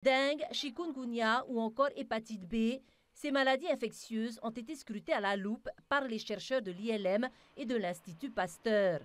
Dengue, chikungunya ou encore hépatite B, ces maladies infectieuses ont été scrutées à la loupe par les chercheurs de l'ILM et de l'Institut Pasteur.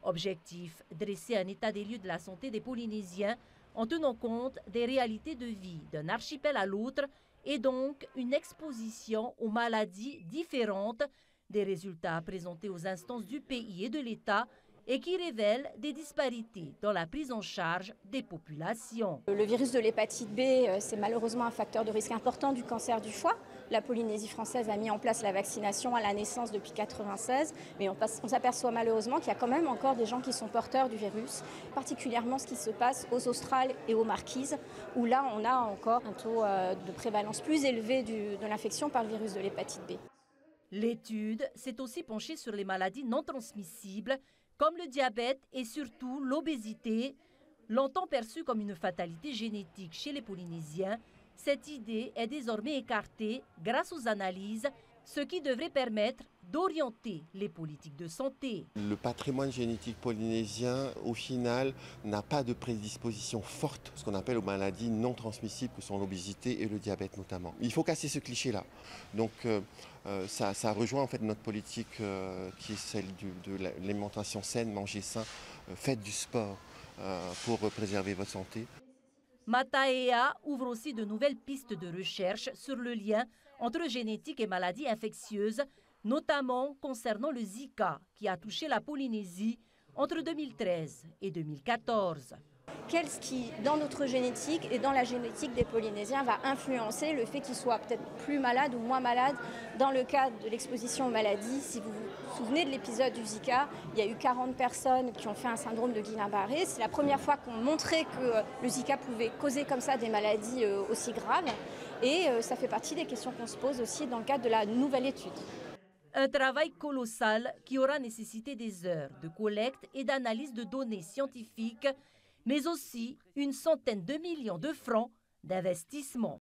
Objectif, dresser un état des lieux de la santé des Polynésiens en tenant compte des réalités de vie d'un archipel à l'autre et donc une exposition aux maladies différentes, des résultats présentés aux instances du pays et de l'État et qui révèlent des disparités dans la prise en charge des populations. Le virus de l'hépatite B, c'est malheureusement un facteur de risque important du cancer du foie. La Polynésie française a mis en place la vaccination à la naissance depuis 1996, mais on s'aperçoit malheureusement qu'il y a quand même encore des gens qui sont porteurs du virus, particulièrement ce qui se passe aux Australes et aux Marquises, où là on a encore un taux de prévalence plus élevé de l'infection par le virus de l'hépatite B. L'étude s'est aussi penchée sur les maladies non transmissibles, comme le diabète et surtout l'obésité. Longtemps perçue comme une fatalité génétique chez les Polynésiens, cette idée est désormais écartée grâce aux analyses, ce qui devrait permettre d'orienter les politiques de santé. Le patrimoine génétique polynésien, au final, n'a pas de prédisposition forte, ce qu'on appelle aux maladies non transmissibles, que sont l'obésité et le diabète notamment. Il faut casser ce cliché-là. Donc ça rejoint en fait notre politique qui est celle de l'alimentation saine, manger sain, faites du sport pour préserver votre santé. Mataea ouvre aussi de nouvelles pistes de recherche sur le lien entre génétique et maladies infectieuses, notamment concernant le Zika, qui a touché la Polynésie entre 2013 et 2014. Qu'est-ce qui, dans notre génétique et dans la génétique des Polynésiens, va influencer le fait qu'ils soient peut-être plus malades ou moins malades dans le cadre de l'exposition aux maladies? Si vous vous souvenez de l'épisode du Zika, il y a eu 40 personnes qui ont fait un syndrome de Guillain-Barré. C'est la première fois qu'on montrait que le Zika pouvait causer comme ça des maladies aussi graves. Et ça fait partie des questions qu'on se pose aussi dans le cadre de la nouvelle étude. Un travail colossal qui aura nécessité des heures de collecte et d'analyse de données scientifiques, mais aussi une centaine de millions de francs d'investissement.